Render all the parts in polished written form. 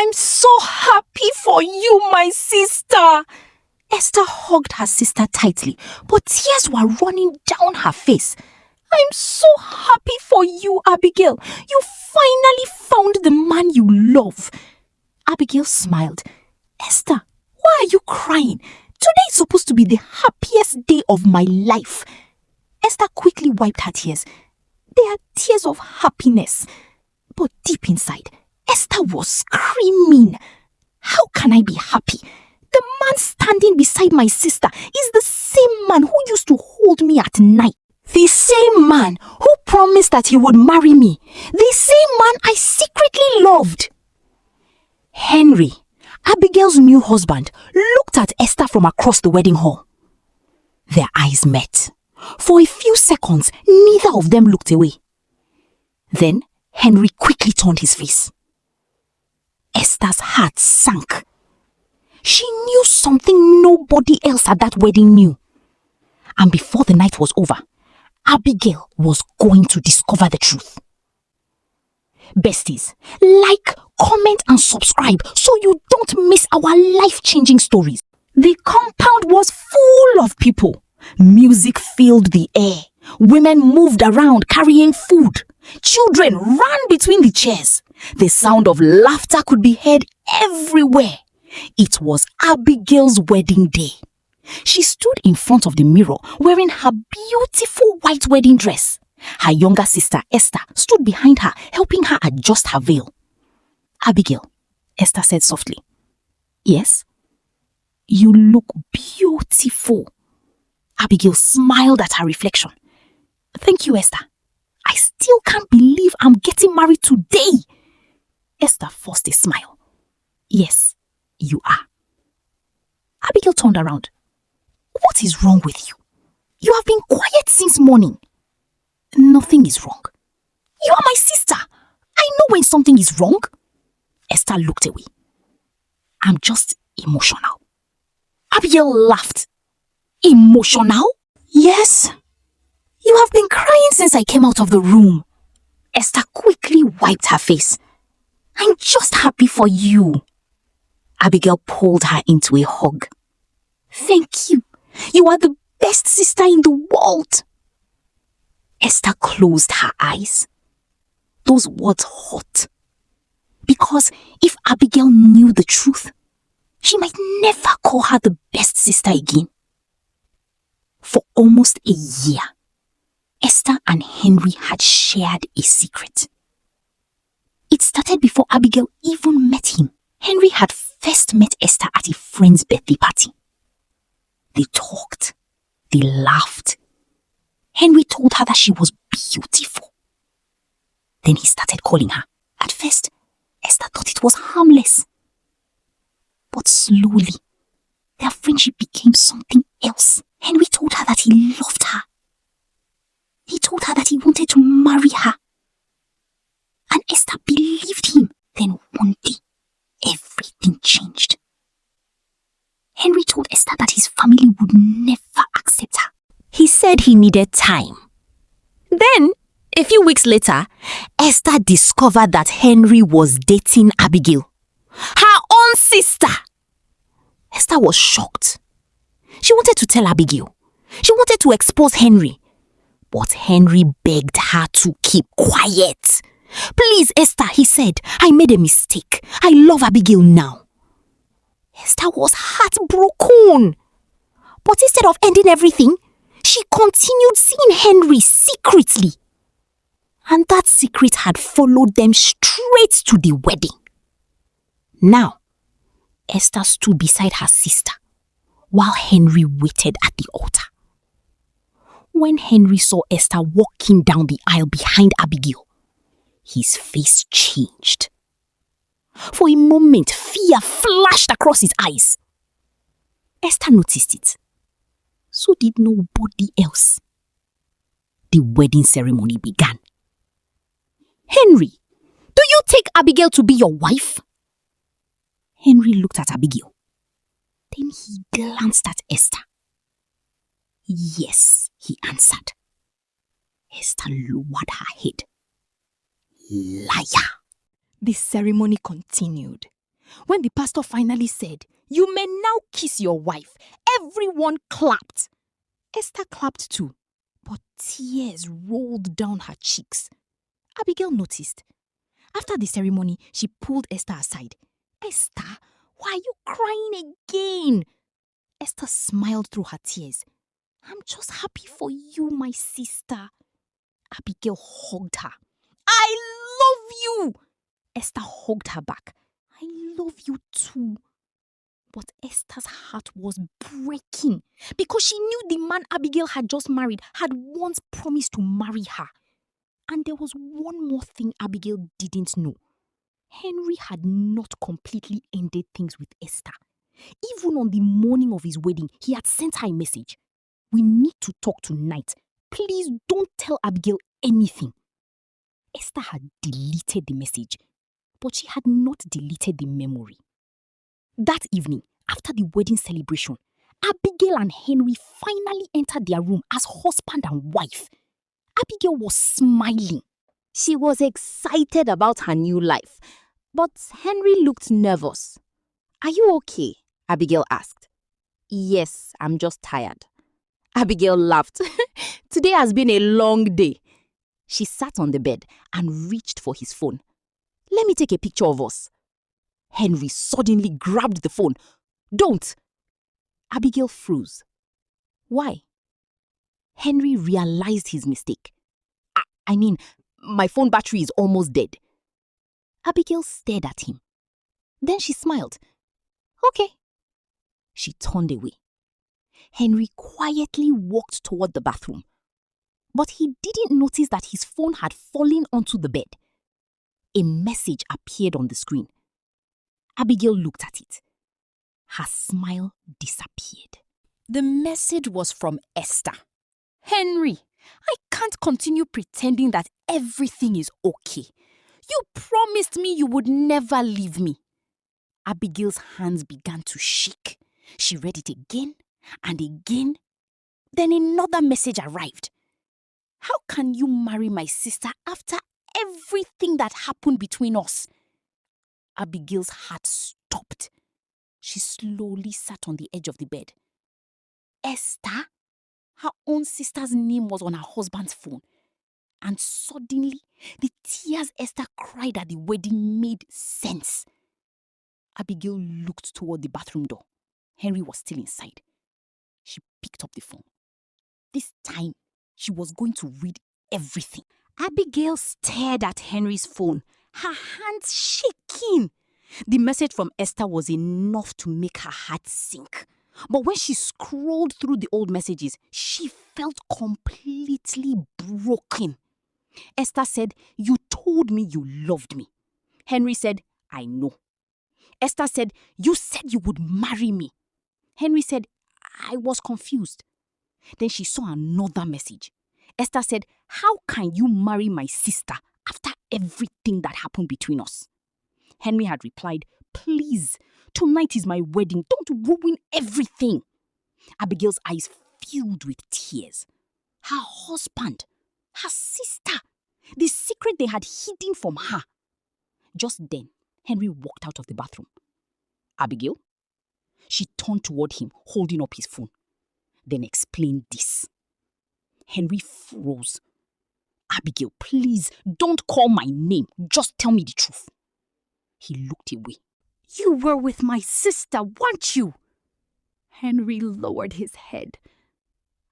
I'm so happy for you, my sister. Esther hugged her sister tightly, but tears were running down her face. I'm so happy for you, Abigail. You finally found the man you love. Abigail smiled. Esther, why are you crying? Today is supposed to be the happiest day of my life. Esther quickly wiped her tears. They are tears of happiness. But deep inside, Esther was screaming. How can I be happy? The man standing beside my sister is the same man who used to hold me at night. The same man who promised that he would marry me. The same man I secretly loved. Henry, Abigail's new husband, looked at Esther from across the wedding hall. Their eyes met. For a few seconds, neither of them looked away. Then, Henry quickly turned his face. Esther's heart sank. She knew something nobody else at that wedding knew. And before the night was over, Abigail was going to discover the truth. Besties, like, comment and subscribe so you don't miss our life-changing stories. The compound was full of people. Music filled the air. Women moved around carrying food. Children ran between the chairs. The sound of laughter could be heard everywhere. It was Abigail's wedding day. She stood in front of the mirror wearing her beautiful white wedding dress. Her younger sister, Esther, stood behind her, helping her adjust her veil. Abigail, Esther said softly, "Yes? You look beautiful." Abigail smiled at her reflection. "Thank you, Esther. I still can't believe I'm getting married today." Esther forced a smile. "Yes, you are." Abigail turned around. "What is wrong with you? You have been quiet since morning." "Nothing is wrong. You are my sister. I know when something is wrong." Esther looked away. "I'm just emotional." Abigail laughed. "Emotional?" "Yes. You have been crying since I came out of the room." Esther quickly wiped her face. "I'm just happy for you." Abigail pulled her into a hug. "Thank you. You are the best sister in the world." Esther closed her eyes. Those words hurt. Because if Abigail knew the truth, she might never call her the best sister again. For almost a year, Esther and Henry had shared a secret. It started before Abigail even met him. Henry had first met Esther at a friend's birthday party. They talked. They laughed. Henry told her that she was beautiful. Then he started calling her. At first, Esther thought it was harmless. But slowly, their friendship became something else. Henry told her that he loved her. He told her that he wanted to marry her. And Esther believed him. Then one day, everything changed. Henry told Esther that his family would never accept her. He said he needed time. Then, a few weeks later, Esther discovered that Henry was dating Abigail, her own sister. Esther was shocked. She wanted to tell Abigail. She wanted to expose Henry. But Henry begged her to keep quiet. "Please, Esther," he said, "I made a mistake. I love Abigail now." Esther was heartbroken. But instead of ending everything, she continued seeing Henry secretly. And that secret had followed them straight to the wedding. Now, Esther stood beside her sister while Henry waited at the altar. When Henry saw Esther walking down the aisle behind Abigail, his face changed. For a moment, fear flashed across his eyes. Esther noticed it. So did nobody else. The wedding ceremony began. "Henry, do you take Abigail to be your wife?" Henry looked at Abigail. Then he glanced at Esther. "Yes," he answered. Esther lowered her head. "Liar." The ceremony continued. When the pastor finally said, "You may now kiss your wife," everyone clapped. Esther clapped too, but tears rolled down her cheeks. Abigail noticed. After the ceremony, she pulled Esther aside. "Esther, why are you crying again?" Esther smiled through her tears. "I'm just happy for you, my sister." Abigail hugged her. "I love you!" Esther hugged her back. "I love you too." But Esther's heart was breaking because she knew the man Abigail had just married had once promised to marry her. And there was one more thing Abigail didn't know. Henry had not completely ended things with Esther. Even on the morning of his wedding, he had sent her a message. "We need to talk tonight. Please don't tell Abigail anything." Esther had deleted the message, but she had not deleted the memory. That evening, after the wedding celebration, Abigail and Henry finally entered their room as husband and wife. Abigail was smiling. She was excited about her new life, but Henry looked nervous. "Are you okay?" Abigail asked. "Yes, I'm just tired." Abigail laughed. "Today has been a long day." She sat on the bed and reached for his phone. "Let me take a picture of us." Henry suddenly grabbed the phone. "Don't!" Abigail froze. "Why?" Henry realized his mistake. I mean, my phone battery is almost dead." Abigail stared at him. Then she smiled. "Okay." She turned away. Henry quietly walked toward the bathroom. But he didn't notice that his phone had fallen onto the bed. A message appeared on the screen. Abigail looked at it. Her smile disappeared. The message was from Esther. "Henry, I can't continue pretending that everything is okay. You promised me you would never leave me." Abigail's hands began to shake. She read it again and again. Then another message arrived. "How can you marry my sister after everything that happened between us?" Abigail's heart stopped. She slowly sat on the edge of the bed. Esther? Her own sister's name was on her husband's phone. And suddenly, the tears Esther cried at the wedding made sense. Abigail looked toward the bathroom door. Henry was still inside. She picked up the phone. This time, she was going to read everything. Abigail stared at Henry's phone, her hands shaking. The message from Esther was enough to make her heart sink. But when she scrolled through the old messages, she felt completely broken. Esther said, "You told me you loved me." Henry said, "I know." Esther said, "You said you would marry me." Henry said, "I was confused." Then she saw another message. Esther said, "How can you marry my sister after everything that happened between us?" Henry had replied, "Please, tonight is my wedding. Don't ruin everything." Abigail's eyes filled with tears. Her husband, her sister, the secret they had hidden from her. Just then, Henry walked out of the bathroom. "Abigail?" She turned toward him, holding up his phone. Then explained this. Henry froze. "Abigail, please, don't call my name. Just tell me the truth." He looked away. "You were with my sister, weren't you?" Henry lowered his head.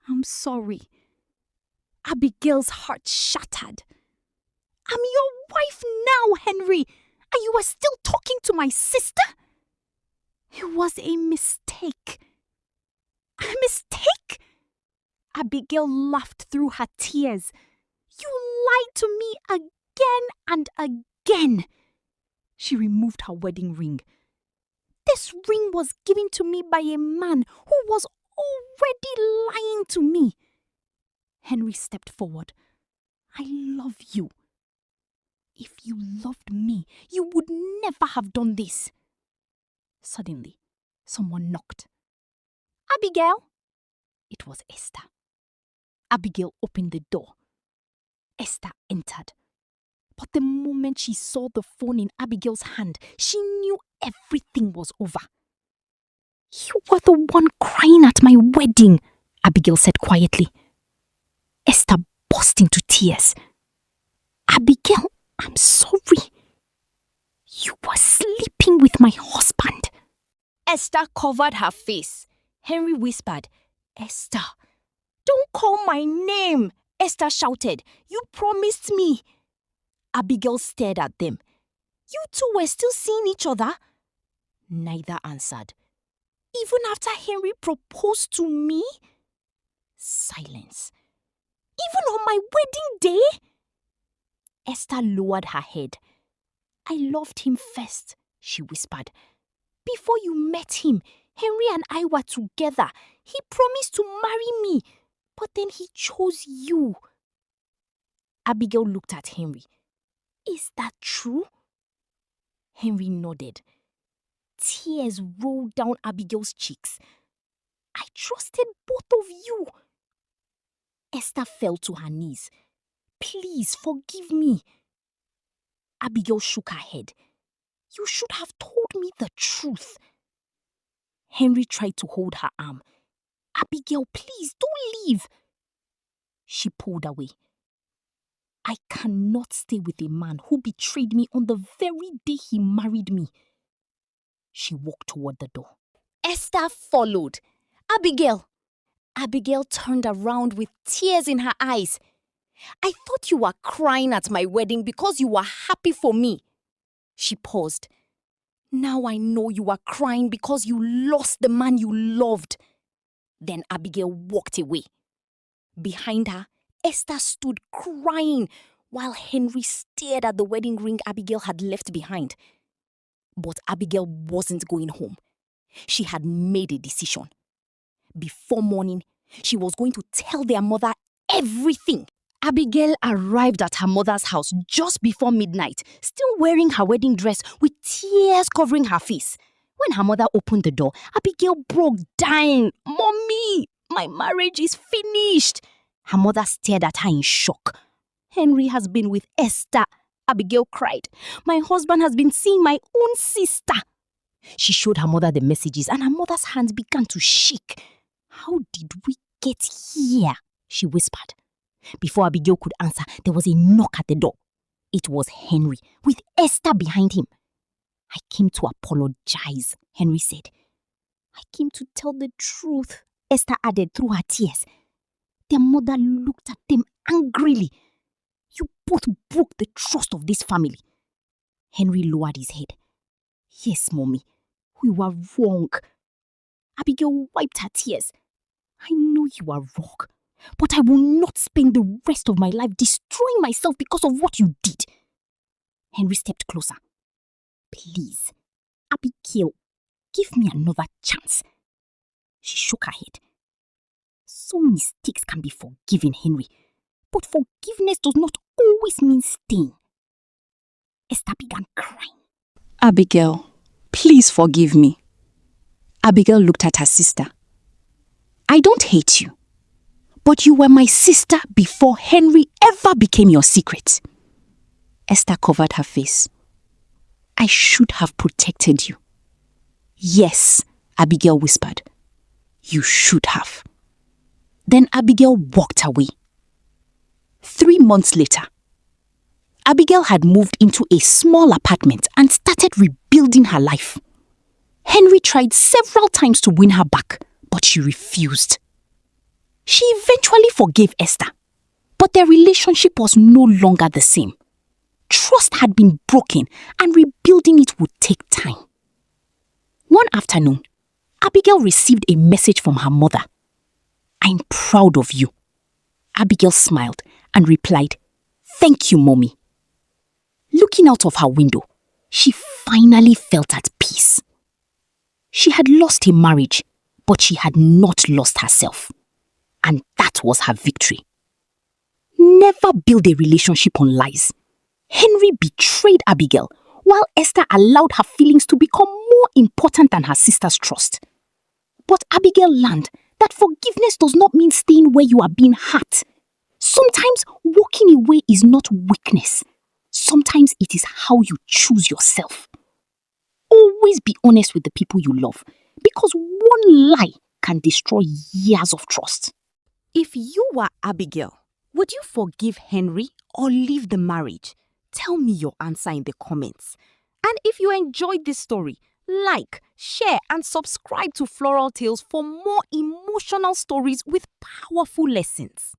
"I'm sorry." Abigail's heart shattered. "I'm your wife now, Henry, and you are still talking to my sister?" "It was a mistake." "A mistake?" Abigail laughed through her tears. "You lied to me again and again." She removed her wedding ring. "This ring was given to me by a man who was already lying to me." Henry stepped forward. "I love you. If you loved me, you would never have done this." Suddenly, someone knocked. "Abigail?" It was Esther. Abigail opened the door. Esther entered. But the moment she saw the phone in Abigail's hand, she knew everything was over. "You were the one crying at my wedding," Abigail said quietly. Esther burst into tears. "Abigail, I'm sorry. You were sleeping with my husband." Esther covered her face. Henry whispered, "Esther, don't call my name," Esther shouted. "You promised me." Abigail stared at them. "You two were still seeing each other?" Neither answered. "Even after Henry proposed to me?" Silence. "Even on my wedding day?" Esther lowered her head. "I loved him first," she whispered. "Before you met him, Henry and I were together. He promised to marry me, but then he chose you." Abigail looked at Henry. "Is that true?" Henry nodded. Tears rolled down Abigail's cheeks. "I trusted both of you." Esther fell to her knees. "Please forgive me." Abigail shook her head. "You should have told me the truth." Henry tried to hold her arm. "Abigail, please, don't leave." She pulled away. "I cannot stay with a man who betrayed me on the very day he married me." She walked toward the door. Esther followed. "Abigail." Abigail turned around with tears in her eyes. "I thought you were crying at my wedding because you were happy for me." She paused. "Now I know you were crying because you lost the man you loved." Then Abigail walked away. Behind her, Esther stood crying while Henry stared at the wedding ring Abigail had left behind. But Abigail wasn't going home. She had made a decision. Before morning, she was going to tell their mother everything. Abigail arrived at her mother's house just before midnight, still wearing her wedding dress with tears covering her face. When her mother opened the door, Abigail broke down. "Mommy, my marriage is finished." Her mother stared at her in shock. "Henry has been with Esther," Abigail cried. "My husband has been seeing my own sister." She showed her mother the messages and her mother's hands began to shake. "How did we get here?" she whispered. Before Abigail could answer, there was a knock at the door. It was Henry, with Esther behind him. "I came to apologize," Henry said. "I came to tell the truth," Esther added through her tears. Their mother looked at them angrily. "You both broke the trust of this family." Henry lowered his head. "Yes, Mommy, we were wrong." Abigail wiped her tears. "I know you are wrong, but I will not spend the rest of my life destroying myself because of what you did." Henry stepped closer. "Please, Abigail, give me another chance." She shook her head. "Some mistakes can be forgiven, Henry, but forgiveness does not always mean staying." Esther began crying. "Abigail, please forgive me." Abigail looked at her sister. "I don't hate you, but you were my sister before Henry ever became your secret." Esther covered her face. "I should have protected you." "Yes," Abigail whispered. "You should have." Then Abigail walked away. 3 months later, Abigail had moved into a small apartment and started rebuilding her life. Henry tried several times to win her back, but she refused. She eventually forgave Esther, but their relationship was no longer the same. Trust had been broken and rebuilding it would take time. One afternoon, Abigail received a message from her mother. "I'm proud of you." Abigail smiled and replied, "Thank you, Mommy." Looking out of her window, she finally felt at peace. She had lost a marriage, but she had not lost herself. And that was her victory. Never build a relationship on lies. Henry betrayed Abigail, while Esther allowed her feelings to become more important than her sister's trust. But Abigail learned that forgiveness does not mean staying where you are being hurt. Sometimes walking away is not weakness. Sometimes it is how you choose yourself. Always be honest with the people you love, because one lie can destroy years of trust. If you were Abigail, would you forgive Henry or leave the marriage? Tell me your answer in the comments. And if you enjoyed this story, like, share, and subscribe to Floral Tales for more emotional stories with powerful lessons.